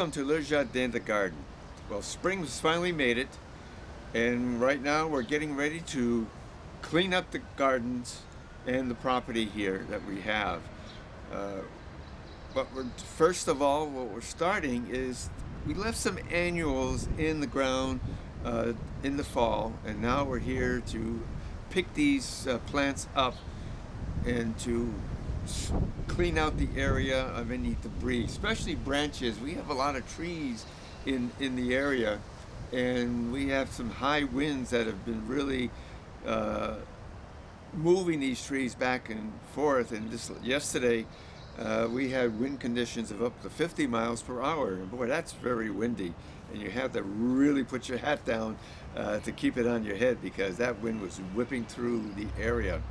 Welcome to LeJardin the garden. Well, spring has finally made it, and right now we're getting ready to clean up the gardens and the property here that we have. Uh, First of all, what we're starting is we left some annuals in the ground uh, in the fall, and now we're here to pick these plants up and to clean out the area of any debris, especially branches. We have a lot of trees in the area, and we have some high winds that have been really uh, moving these trees back and forth. And this yesterday, we had wind conditions of up to 50 miles per hour. And boy, that's very windy. And you have to really put your hat down to keep it on your head because that wind was whipping through the area.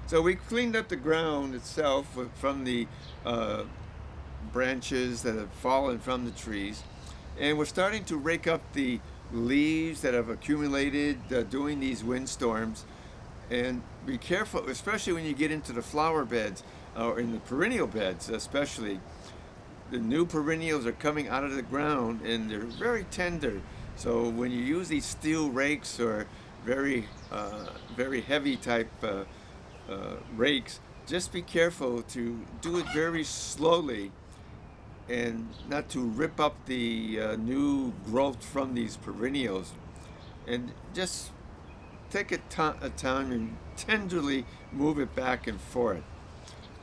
So we cleaned up the ground itself from the branches that have fallen from the trees. And we're starting to rake up the leaves that have accumulated during these windstorms. And be careful, especially when you get into the flower beds or in the perennial beds especially. The new perennials are coming out of the ground and they're very tender. So when you use these steel rakes or very heavy type rakes, just be careful to do it very slowly and not to rip up the new growth from these perennials. And just take a time and tenderly move it back and forth.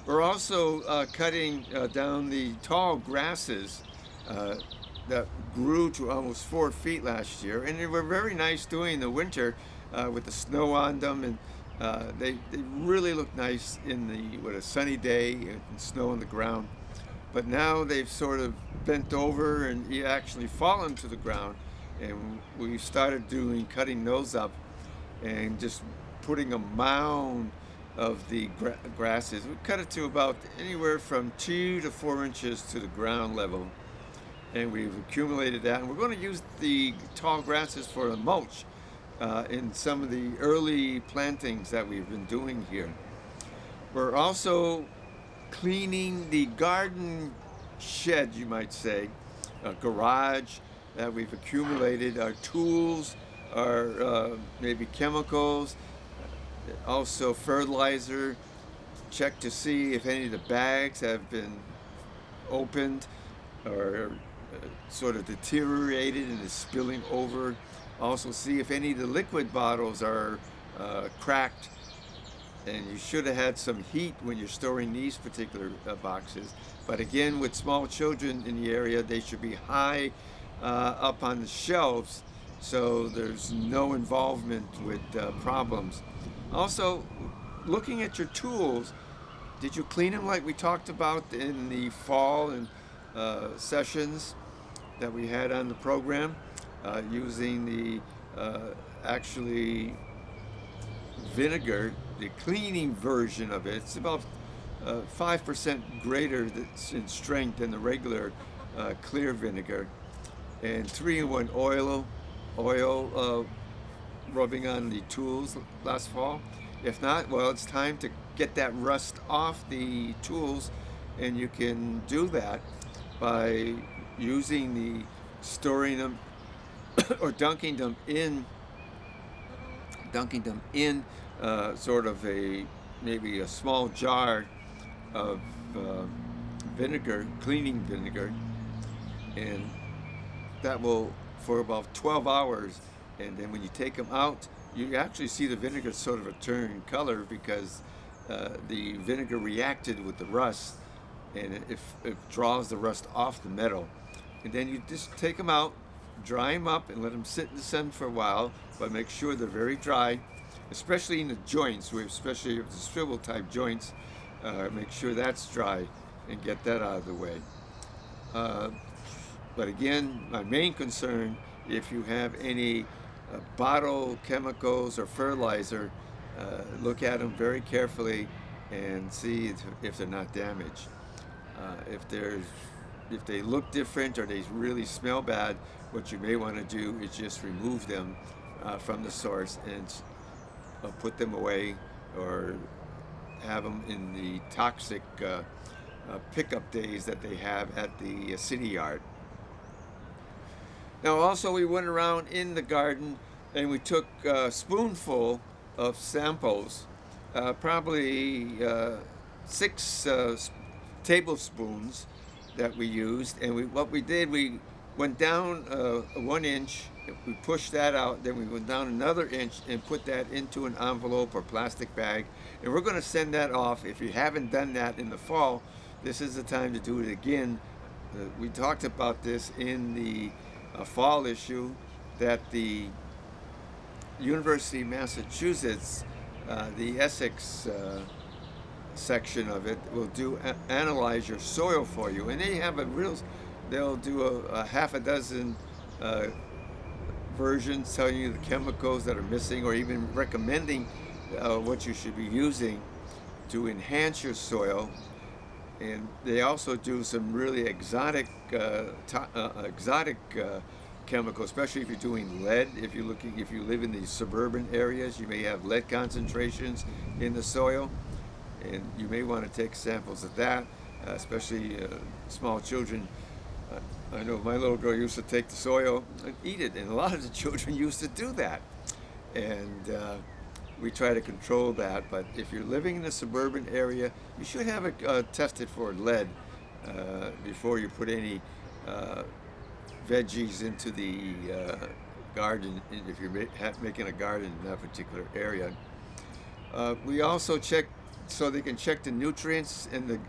We're also cutting down the tall grasses that grew to almost 4 feet last year, and they were very nice during the winter with the snow on them, and they really look nice with a sunny day and snow on the ground. But now they've sort of bent over and actually fallen to the ground, and we started cutting those up and just putting a mound of the grasses. We cut it to about anywhere from 2 to 4 inches to the ground level, and we've accumulated that. And we're going to use the tall grasses for a mulch in some of the early plantings that we've been doing here. We're also cleaning the garden shed, you might say, a garage that we've accumulated, our tools, our maybe chemicals, also fertilizer. Check to see if any of the bags have been opened or sort of deteriorated and is spilling over. Also see if any of the liquid bottles are cracked, and you should have had some heat when you're storing these particular boxes. But again, with small children in the area, they should be high up on the shelves so there's no involvement with problems. Also, looking at your tools, did you clean them like we talked about in the fall and sessions that we had on the program, using the actually vinegar, the cleaning version of it? It's about 5% greater in strength than the regular clear vinegar, and 3-in-1 oil rubbing on the tools last fall. If not, well, it's time to get that rust off the tools, and you can do that by storing them or dunking them in sort of maybe a small jar of vinegar, cleaning vinegar, and that will for about 12 hours. And then when you take them out, you actually see the vinegar sort of turn color because the vinegar reacted with the rust, and it draws the rust off the metal. And then you just take them out, dry them up, and let them sit in the sun for a while, but make sure they're very dry, especially in the joints, especially if the swivel type joints. Make sure that's dry and get that out of the way. But again, my main concern, if you have any bottle chemicals or fertilizer, look at them very carefully and see if they're not damaged. If they look different or they really smell bad, what you may want to do is just remove them from the source and put them away, or have them in the toxic pickup days that they have at the city yard. Now, also, we went around in the garden and we took a spoonful of samples, probably 6 tablespoons that we used. And what we did, we went down 1 inch, we pushed that out, then we went down another inch and put that into an envelope or plastic bag. And we're going to send that off. If you haven't done that in the fall, this is the time to do it again. We talked about this in the fall issue, that the University of Massachusetts, the Essex section of it, will analyze your soil for you, and they have they'll do a half a dozen versions telling you the chemicals that are missing, or even recommending what you should be using to enhance your soil. And they also do some really exotic chemicals, especially if you're doing lead. If you live in these suburban areas, you may have lead concentrations in the soil, and you may want to take samples of that, especially small children. I know my little girl used to take the soil and eat it, and a lot of the children used to do that. And we try to control that. But if you're living in a suburban area, you should have it tested for lead before you put any veggies into the garden, if you're making a garden in that particular area. We also check so they can check the nutrients, and the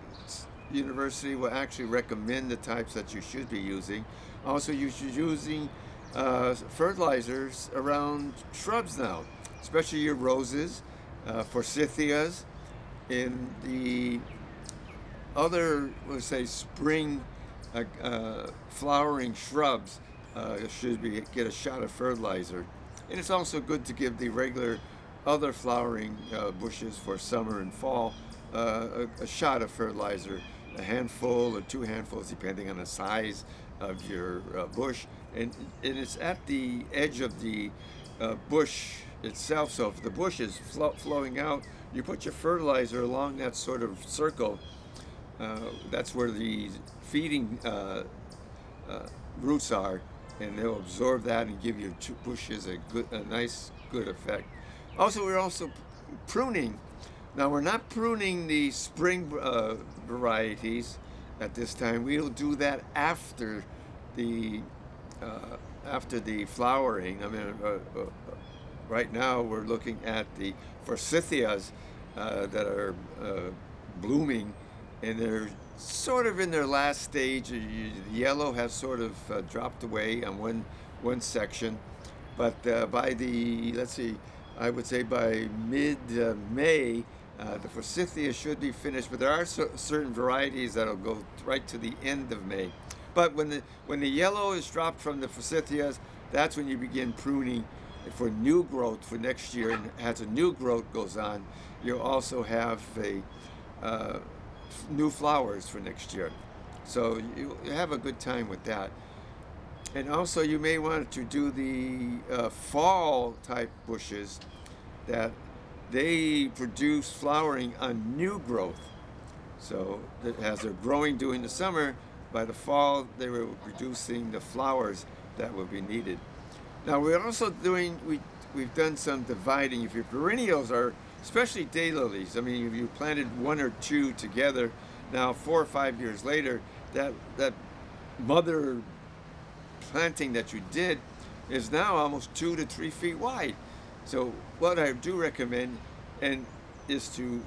university will actually recommend the types that you should be using. Also, you should be using fertilizers around shrubs now, especially your roses, forsythias, and the other, let's say, spring flowering shrubs should get a shot of fertilizer. And it's also good to give the regular other flowering bushes for summer and fall a shot of fertilizer, a handful or 2 handfuls, depending on the size of your bush. And it's at the edge of the bush itself. So if the bush is flowing out, you put your fertilizer along that sort of circle. That's where the feeding roots are, and they'll absorb that and give your bushes a nice, good effect. Also, we're also pruning. Now, we're not pruning the spring varieties at this time. We'll do that after the flowering. I mean, right now we're looking at the forsythias that are blooming, and they're sort of in their last stage. The yellow has sort of dropped away on one section, but by I would say by mid-May, the forsythia should be finished. But there are certain varieties that'll go right to the end of May. But when the yellow is dropped from the forsythias, that's when you begin pruning for new growth for next year. And as a new growth goes on, you'll also have new flowers for next year. So you have a good time with that. And also, you may want to do the fall type bushes that they produce flowering on new growth. So that as they're growing during the summer, by the fall they were producing the flowers that will be needed. Now, we're also we've done some dividing. If your perennials are, especially daylilies, I mean, if you planted 1 or 2 together, now 4 or 5 years later, that mother planting that you did is now almost 2 to 3 feet wide. So what I do recommend is to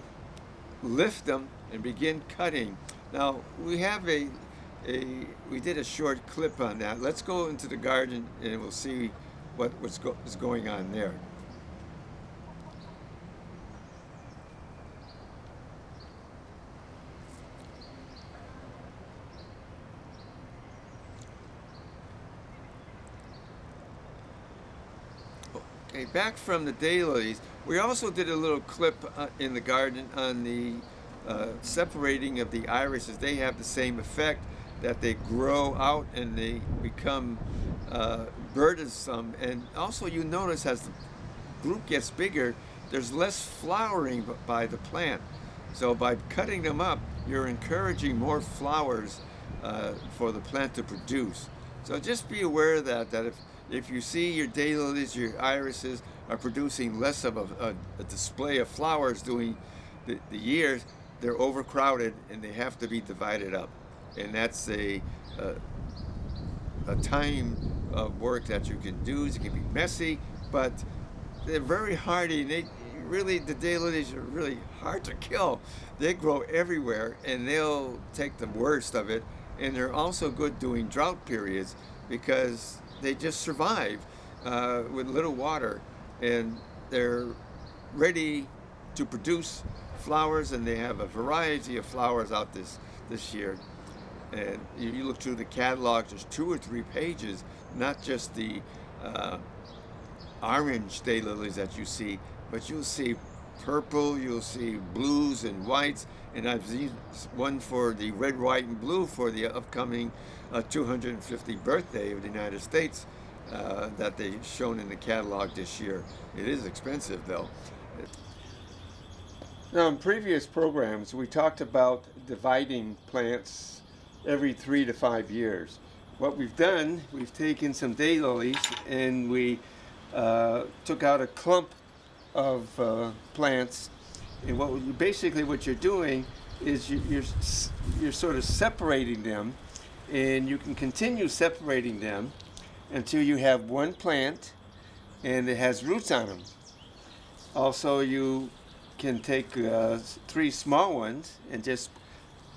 lift them and begin cutting. Now, we have we did a short clip on that. Let's go into the garden and we'll see what is going on there. Okay, back from the daylilies, we also did a little clip in the garden on the separating of the irises. They have the same effect, that they grow out and they become burdensome. And also, you notice as the group gets bigger, there's less flowering by the plant. So by cutting them up, you're encouraging more flowers for the plant to produce. So just be aware of that, if you see your daylilies, your irises are producing less of a display of flowers during the years, they're overcrowded and they have to be divided up. And that's a time of work that you can do. It can be messy, but they're very hardy. The daylilies are really hard to kill. They grow everywhere, and they'll take the worst of it. And they're also good during drought periods because they just survive with little water, and they're ready to produce flowers. And they have a variety of flowers out this year. And you look through the catalog, there's 2 or 3 pages, not just the orange daylilies that you see, but you'll see purple, you'll see blues and whites, and I've seen one for the red, white, and blue for the upcoming 250th birthday of the United States that they've shown in the catalog this year. It is expensive, though. Now, in previous programs, we talked about dividing plants every 3 to 5 years. What we've done, we've taken some daylilies and we took out a clump of plants, and what you're doing is you're sort of separating them, and you can continue separating them until you have one plant and it has roots on them. Also, you can take 3 small ones and just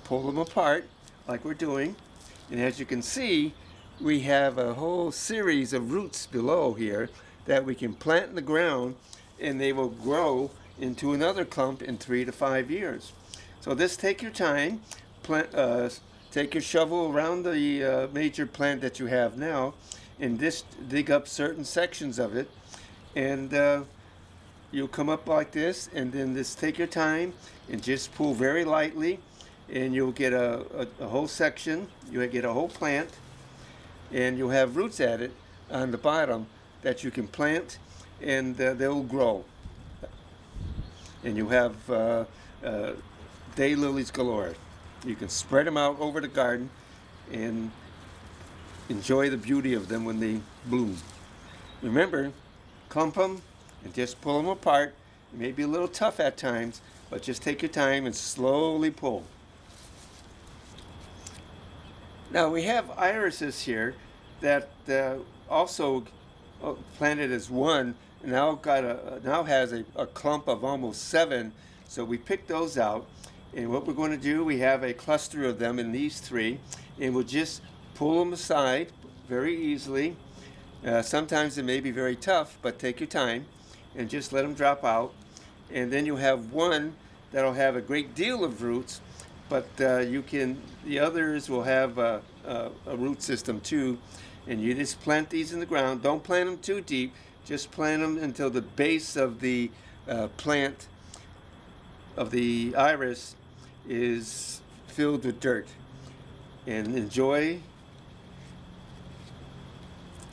pull them apart like we're doing, and as you can see, we have a whole series of roots below here that we can plant in the ground, and they will grow into another clump in 3 to 5 years. So this, take your time, take your shovel around the major plant that you have now, and just dig up certain sections of it, and you'll come up like this, and then just take your time and just pull very lightly, and you'll get a whole section, you'll get a whole plant, and you'll have roots at it on the bottom that you can plant, and they'll grow. And you have daylilies galore. You can spread them out over the garden and enjoy the beauty of them when they bloom. Remember, clump them and just pull them apart. It may be a little tough at times, but just take your time and slowly pull. Now we have irises here that also planted as one, now has a clump of almost 7. So we picked those out, and what we're going to do, we have a cluster of them in these 3, and we'll just pull them aside very easily. Sometimes it may be very tough, but take your time and just let them drop out, and then you have one that'll have a great deal of roots, but the others will have a root system too, and you just plant these in the ground. Don't plant them too deep, just plant them until the base of the plant of the iris is filled with dirt, and enjoy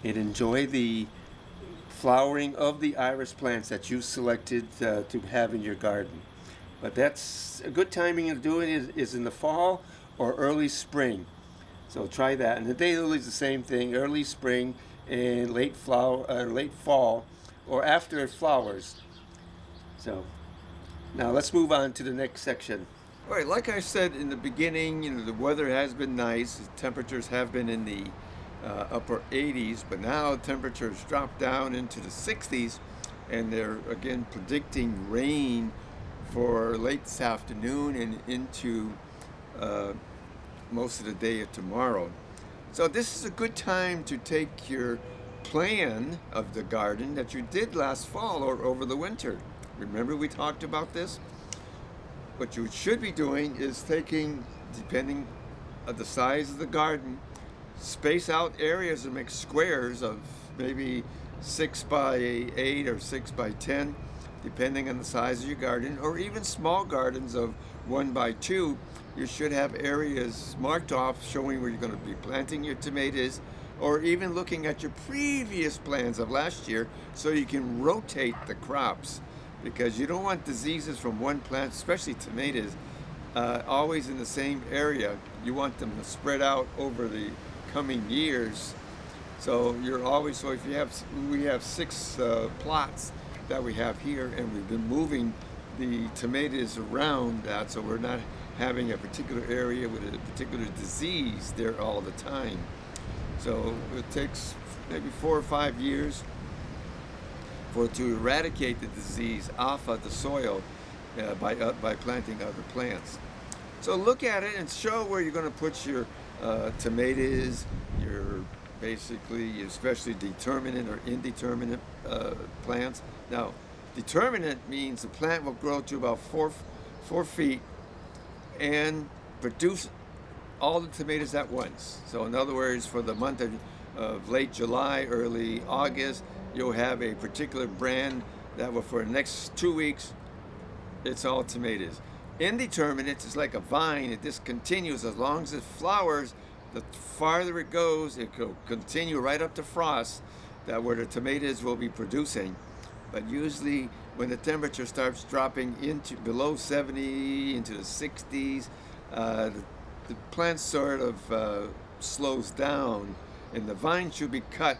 the flowering of the iris plants that you selected to have in your garden. But that's a good timing of doing it is in the fall or early spring. So try that. And the daylily is the same thing, early spring and late fall, or after it flowers. So now let's move on to the next section. All right, like I said in the beginning, the weather has been nice. The temperatures have been in the upper 80s, but now temperatures drop down into the 60s, and they're again predicting rain for late this afternoon and into most of the day of tomorrow. So this is a good time to take your plan of the garden that you did last fall or over the winter. Remember we talked about this? What you should be doing is taking, depending on the size of the garden, space out areas and make squares of maybe 6 by 8 or 6 by 10, depending on the size of your garden, or even small gardens of 1 by 2. You should have areas marked off showing where you're going to be planting your tomatoes, or even looking at your previous plans of last year so you can rotate the crops, because you don't want diseases from one plant, especially tomatoes, always in the same area. You want them to spread out over the coming years So you're always, so if you have, we have 6 plots that we have here, and we've been moving the tomatoes around that, so we're not having a particular area with a particular disease there all the time. So it takes maybe 4 or 5 years for it to eradicate the disease off of the soil by planting other plants. So look at it and show where you're going to put your tomatoes, your basically, especially determinate or indeterminate plants. Now, determinate means the plant will grow to about 4 feet and produce all the tomatoes at once. So in other words, for the month of late July, early August, you'll have a particular brand that will, for the next 2 weeks, it's all tomatoes. Indeterminate is like a vine. It just continues as long as it flowers. The farther it goes, it will continue right up to frost, that where the tomatoes will be producing. But usually when the temperature starts dropping into below 70, into the 60s, the plant sort of slows down, and the vine should be cut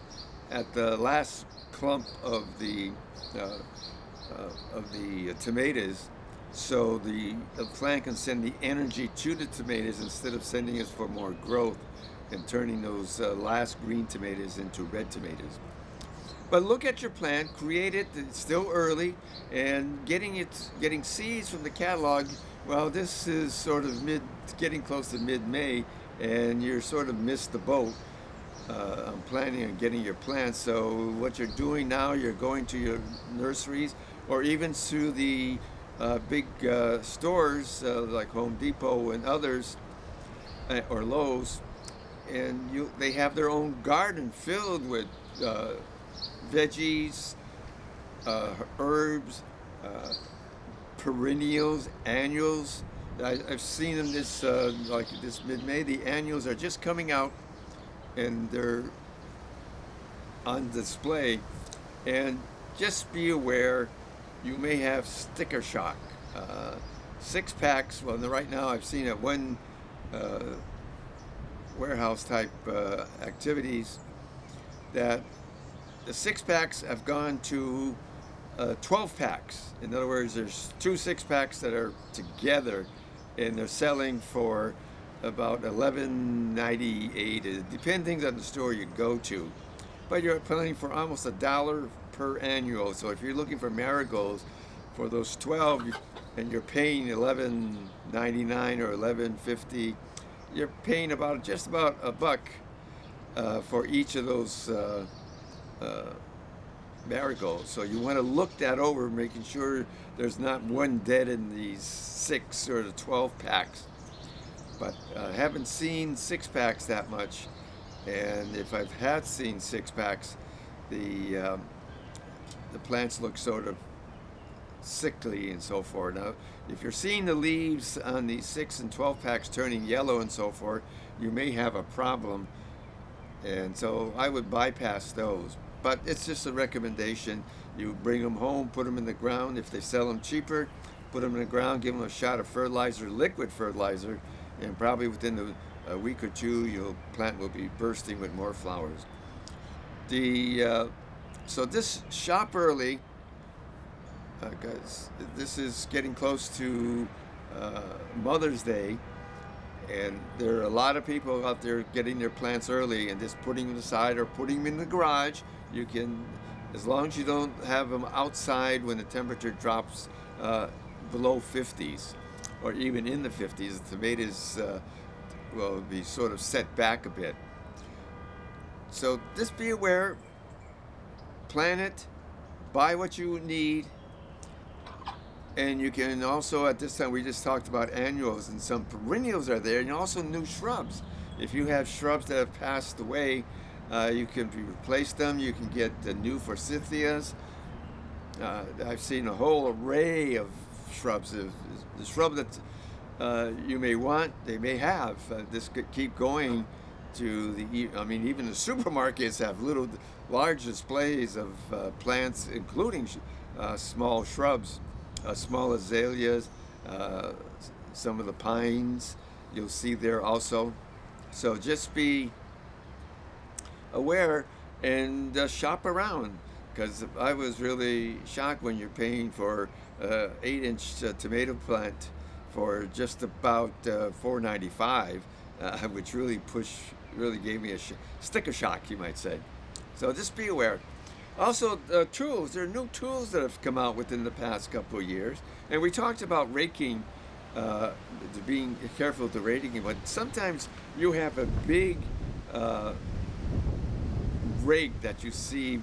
at the last clump of the tomatoes, so the plant can send the energy to the tomatoes instead of sending it for more growth and turning those last green tomatoes into red tomatoes. But look at your plant, create it. It's still early, and getting seeds from the catalog. Well, this is sort of getting close to mid-May, and you're sort of missed the boat on planning on getting your plants. So what you're doing now, you're going to your nurseries or even to the big stores like Home Depot and others, or Lowe's, and they have their own garden filled with veggies, herbs, perennials, annuals. I've seen them like this mid-May. The annuals are just coming out, and they're on display. And just be aware, you may have sticker shock. 6 packs, well, right now I've seen at one warehouse type activities that the 6 packs have gone to 12 packs. In other words, there's 2 6-packs that are together, and they're selling for about $11.98, depending on the store you go to. But you're planning for almost $1 per annual. So if you're looking for marigolds for those 12, and you're paying $11.99 or $11.50, you're paying just about $1 for each of those marigolds. So you want to look that over, making sure there's not one dead in these 6 or the 12 packs. But I haven't seen 6 packs that much, and if I've had seen 6 packs, the plants look sort of sickly and so forth. Now, if you're seeing the leaves on these 6 and 12 packs turning yellow and so forth, you may have a problem, and so I would bypass those. But it's just a recommendation. You bring them home, put them in the ground. If they sell them cheaper, put them in the ground, give them a shot of fertilizer, liquid fertilizer, and probably within a week or 2, your plant will be bursting with more flowers. So this shop early, guys, this is getting close to Mother's Day, and there are a lot of people out there getting their plants early and just putting them aside or putting them in the garage. You can, as long as you don't have them outside when the temperature drops below 50s or even in the 50s, the tomatoes will be sort of set back a bit. So just be aware, plant it, buy what you need, and you can also, at this time, we just talked about annuals, and some perennials are there, and also new shrubs. If you have shrubs that have passed away, you can replace them. You can get the new forsythias. I've seen a whole array of shrubs. The shrub that you may want, they may have. This could keep going to even the supermarkets have large displays of plants, including small shrubs, small azaleas, some of the pines you'll see there also. So just be aware and shop around, because I was really shocked when you're paying for 8-inch tomato plant for just about $4.95, which really gave me a sticker shock, you might say. So just be aware. Also, tools. There are new tools that have come out within the past couple of years, and we talked about raking, being careful with the raking, but sometimes you have a big rake that you see,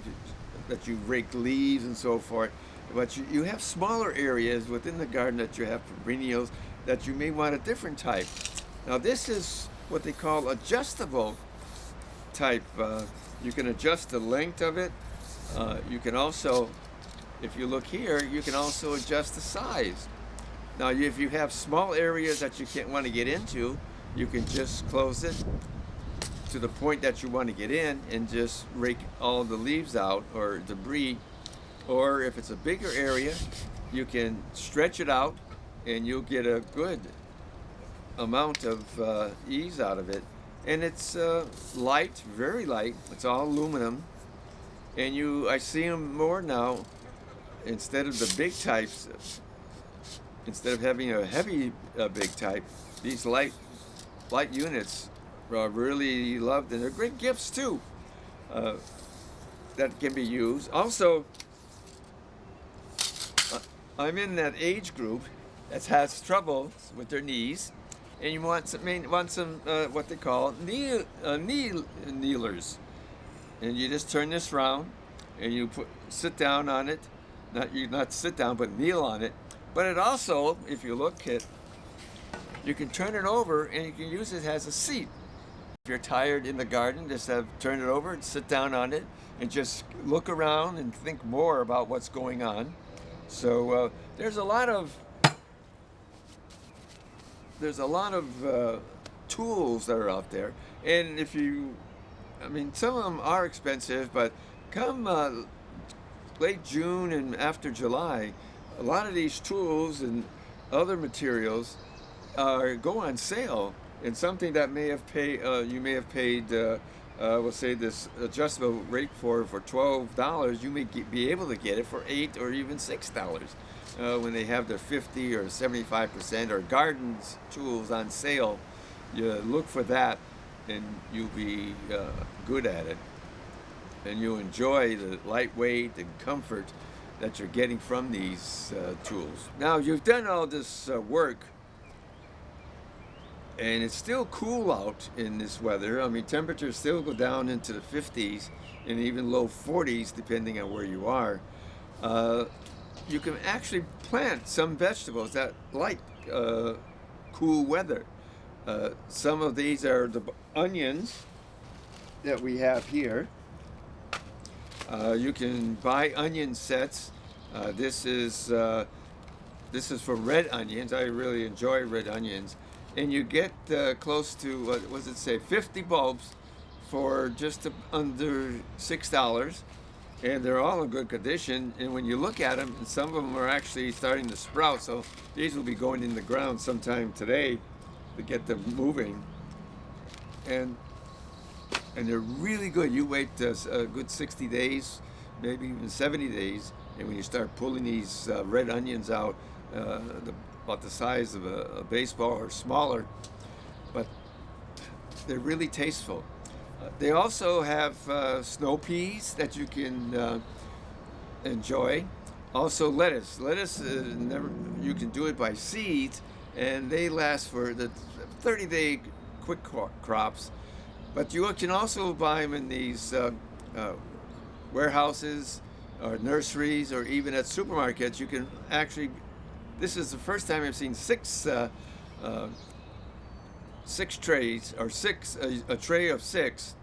that you rake leaves and so forth, but you have smaller areas within the garden that you have perennials that you may want a different type. Now this is what they call adjustable type. You can adjust the length of it. You can also, if you look here, you can also adjust the size. Now if you have small areas that you can't want to get into, you can just close it to the point that you want to get in and just rake all the leaves out or debris. Or if it's a bigger area, you can stretch it out and you'll get a good amount of ease out of it. And it's light, very light. It's all aluminum. And I see them more now. Instead of the big types, instead of having a heavy big type, these light units are really loved, and they're great gifts too. That can be used. Also, I'm in that age group that has trouble with their knees, and you want some what they call knee kneelers. And you just turn this around, and you sit down on it. Not sit down, but kneel on it. But it also, if you look at, you can turn it over, and you can use it as a seat. If you're tired in the garden, just turn it over and sit down on it, and just look around and think more about what's going on. So there's a lot of tools that are out there, and some of them are expensive, but come late June and after July, a lot of these tools and other materials go on sale. And something that you may have paid, we'll say this adjustable rake for $12, you may be able to get it for $8 or even $6 when they have their 50 or 75% or gardens tools on sale. You look for that, and you'll be good at it, and you'll enjoy the lightweight and comfort that you're getting from these tools. Now you've done all this work, and it's still cool out in this weather. Temperatures still go down into the 50s and even low 40s depending on where you are. You can actually plant some vegetables that like cool weather. Some of these are the onions that we have here. You can buy onion sets. This is for red onions. I really enjoy red onions. And you get close to, what does it say, 50 bulbs for just under $6. And they're all in good condition. And when you look at them, some of them are actually starting to sprout. So these will be going in the ground sometime today to get them moving. And they're really good. You wait a good 60 days, maybe even 70 days. And when you start pulling these red onions out, about the size of a baseball or smaller, but they're really tasteful. They also have snow peas that you can enjoy. Also lettuce. Lettuce, you can do it by seeds, and they last for the 30-day quick crops. But you can also buy them in these warehouses or nurseries, or even at supermarkets. You can actually. This is the first time I've seen six trays, or a tray of 6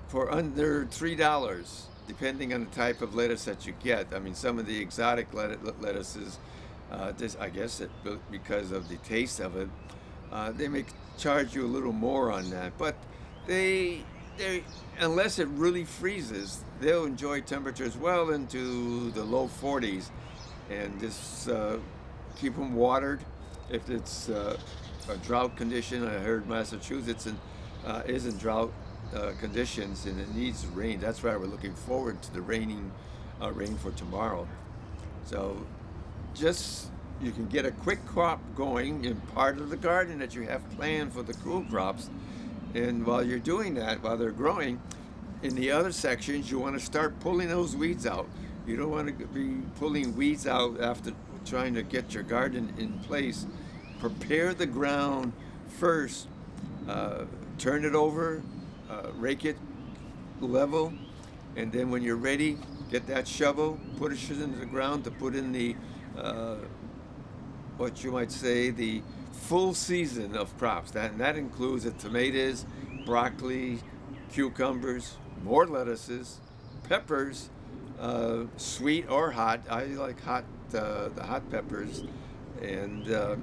for under $3, depending on the type of lettuce that you get. Some of the exotic lettuces, I guess because of the taste of it, they may charge you a little more on that. But they unless it really freezes, they'll enjoy temperatures well into the low 40s. And just keep them watered. If it's a drought condition, I heard Massachusetts is in drought, conditions, and it needs rain. That's why we're looking forward to the rain for tomorrow. So just you can get a quick crop going in part of the garden that you have planned for the cool crops. And while you're doing that, while they're growing, in the other sections, you want to start pulling those weeds out. You don't want to be pulling weeds out after trying to get your garden in place. Prepare the ground first. Turn it over, rake it level, and then when you're ready, get that shovel, push it into the ground to put in the, what you might say, the full season of crops. That includes the tomatoes, broccoli, cucumbers, more lettuces, peppers, sweet or hot. I like the hot peppers, and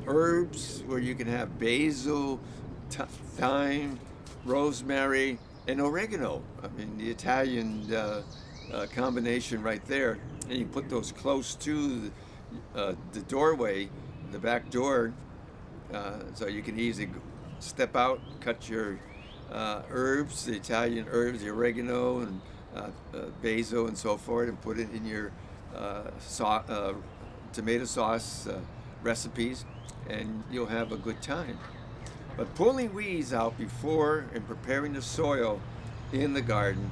herbs where you can have basil, thyme, rosemary, and oregano. I mean, the Italian combination right there. And you put those close to the doorway, the back door, so you can easily step out, cut your herbs, the Italian herbs, the oregano and basil and so forth, and put it in your tomato sauce recipes, and you'll have a good time. But pulling weeds out before and preparing the soil in the garden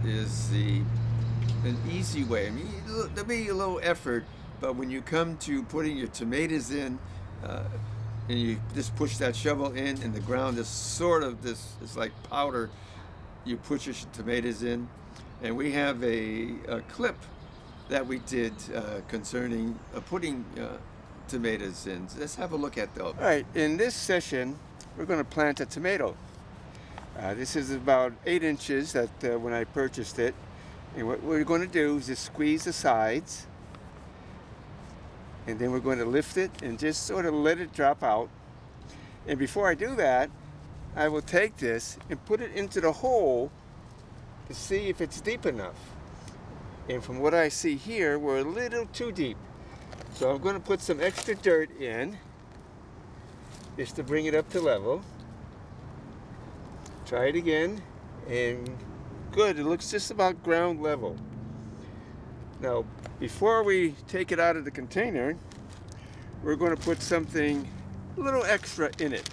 is an easy way. I mean, there'll be a little effort, but when you come to putting your tomatoes in, and you just push that shovel in, and the ground is sort of this, it's like powder. You put your tomatoes in, and we have a clip that we did concerning putting tomatoes in. So let's have a look at those. All right, in this session, we're going to plant a tomato. This is about 8 inches that when I purchased it. And what we're going to do is just squeeze the sides, and then we're going to lift it and just sort of let it drop out. And before I do that, I will take this and put it into the hole to see if it's deep enough. And from what I see here, we're a little too deep. So I'm going to put some extra dirt in just to bring it up to level. Try it again, and good, it looks just about ground level. Now, before we take it out of the container, we're going to put something a little extra in it.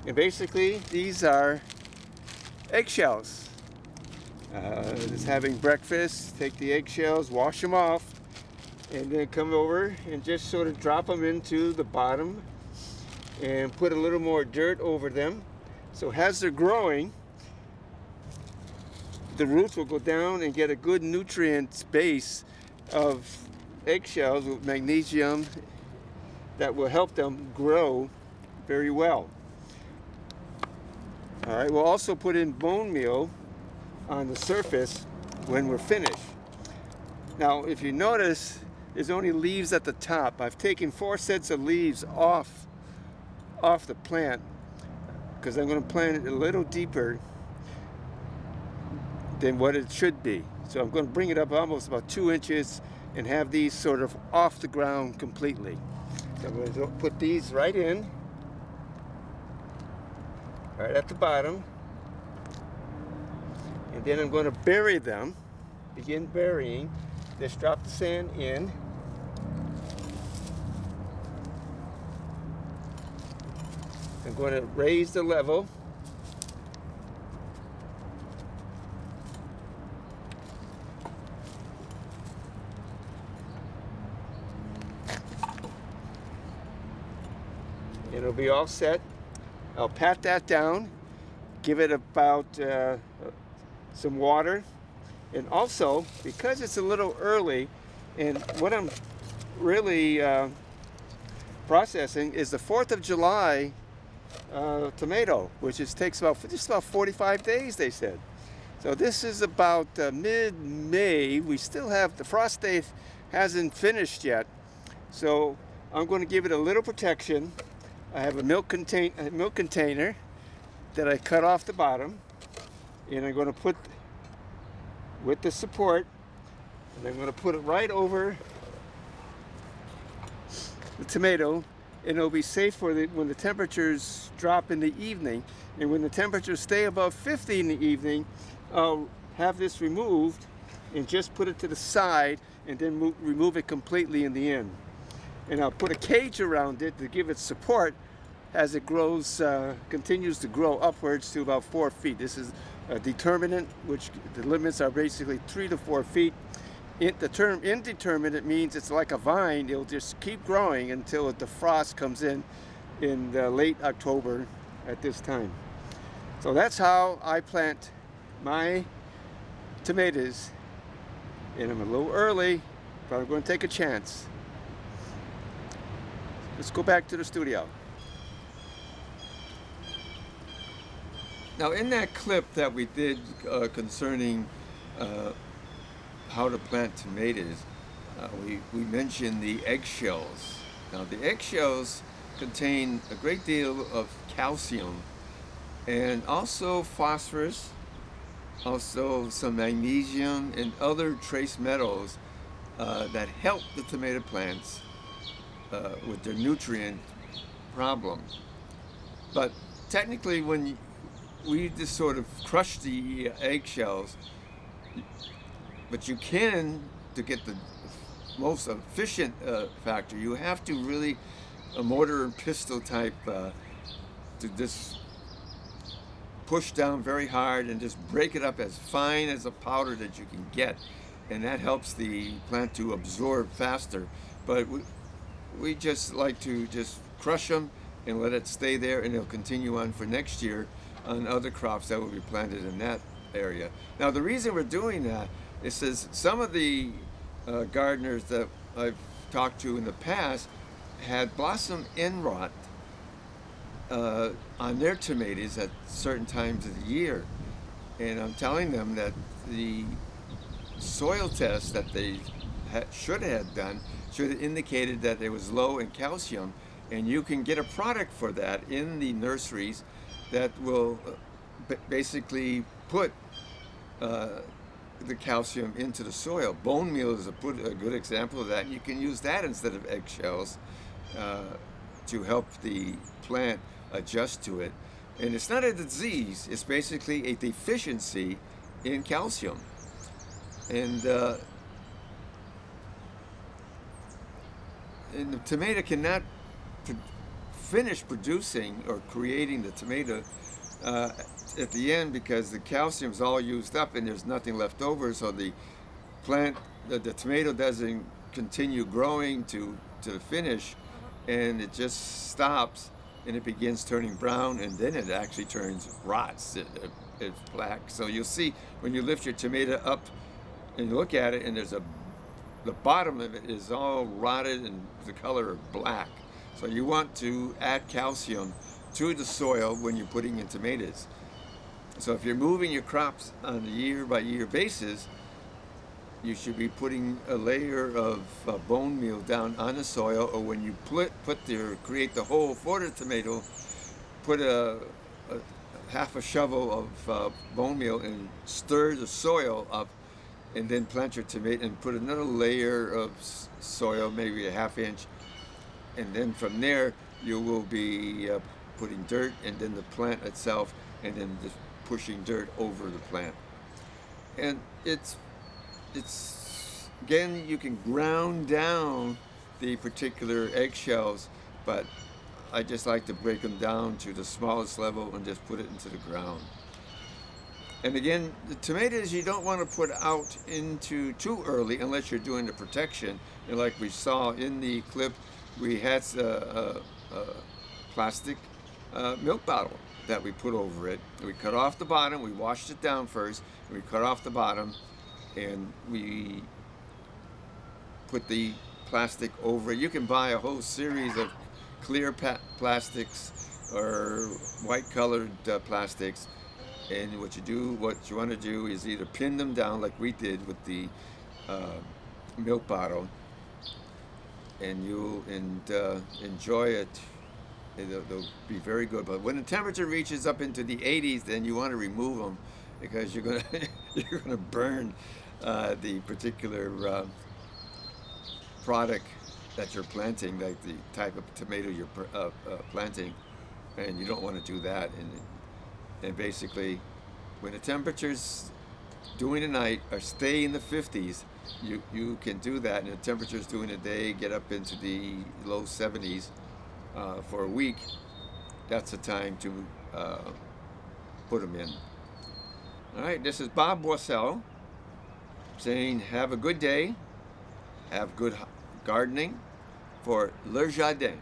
And basically, these are eggshells. Just having breakfast, take the eggshells, wash them off, and then come over and just sort of drop them into the bottom and put a little more dirt over them. So as they're growing, the roots will go down and get a good nutrient base of eggshells with magnesium that will help them grow very well. All right, we'll also put in bone meal on the surface when we're finished. Now, if you notice, there's only leaves at the top. I've taken 4 sets of leaves off the plant because I'm going to plant it a little deeper than what it should be. So I'm going to bring it up almost about 2 inches and have these sort of off the ground completely. So I'm going to put these right in, right at the bottom, and then I'm going to bury them, begin burying. Just drop the sand in. I'm going to raise the level. It'll be all set. I'll pat that down, give it about some water, and also, because it's a little early, and what I'm really processing is the 4th of July tomato, which takes about just about 45 days, they said. So this is about mid-May. We still have, the frost date hasn't finished yet, so I'm going to give it a little protection. I have a milk container that I cut off the bottom, and I'm going to put with the support, and I'm going to put it right over the tomato and it'll be safe for when the temperatures drop in the evening. And when the temperatures stay above 50 in the evening, I'll have this removed and just put it to the side, and then remove it completely in the end. And I'll put a cage around it to give it support as it grows, continues to grow upwards to about 4 feet. This is a determinant, which the limits are basically 3 to 4 feet. The term indeterminate means it's like a vine. It'll just keep growing until the frost comes in late October at this time. So that's how I plant my tomatoes. And I'm a little early, but I'm going to take a chance. Let's go back to the studio. Now, in that clip that we did concerning how to plant tomatoes, we mentioned the eggshells. Now, the eggshells contain a great deal of calcium and also phosphorus, also some magnesium and other trace metals that help the tomato plants with their nutrient problem. But technically, when we just sort of crush the eggshells, but you can, to get the most efficient factor, you have to really a mortar and pestle type to just push down very hard and just break it up as fine as a powder that you can get, and that helps the plant to absorb faster. But we just like to just crush them and let it stay there, and it'll continue on for next year on other crops that will be planted in that area. Now, the reason we're doing that is some of the gardeners that I've talked to in the past had blossom end rot on their tomatoes at certain times of the year, and I'm telling them that the soil test that they should have done should have indicated that it was low in calcium, and you can get a product for that in the nurseries that will basically put the calcium into the soil. Bone meal is a good example of that. You can use that instead of eggshells to help the plant adjust to it. And it's not a disease, it's basically a deficiency in calcium. And the tomato cannot finish producing or creating the tomato at the end, because the calcium is all used up and there's nothing left over, so the plant, the tomato doesn't continue growing to the finish, and it just stops and it begins turning brown, and then it actually rots. It's black. So you'll see when you lift your tomato up and you look at it, and the bottom of it is all rotted and the color of black. So you want to add calcium to the soil when you're putting in tomatoes. So if you're moving your crops on a year-by-year basis, you should be putting a layer of bone meal down on the soil, or when you create the hole for the tomato, put a half a shovel of bone meal and stir the soil up, and then plant your tomato and put another layer of soil, maybe a ½ inch, and then from there you will be putting dirt, and then the plant itself, and then just pushing dirt over the plant. And it's again, you can ground down the particular eggshells, but I just like to break them down to the smallest level and just put it into the ground. And again, the tomatoes you don't want to put out into too early unless you're doing the protection. And like we saw in the clip, we had a plastic milk bottle that we put over it. We cut off the bottom, we washed it down first, and we cut off the bottom, and we put the plastic over it. You can buy a whole series of clear plastics or white colored plastics, and what you want to do is either pin them down like we did with the milk bottle, and you'll enjoy it. They'll be very good. But when the temperature reaches up into the 80s, then you want to remove them, because you're gonna burn the particular product that you're planting, like the type of tomato you're planting, and you don't want to do that. And basically, when the temperatures during the night are stay in the 50s, you can do that, and the temperatures during the day get up into the low 70s for a week. That's the time to put them in. All right, this is Bob Boissel saying have a good day, have good gardening for LeJardin.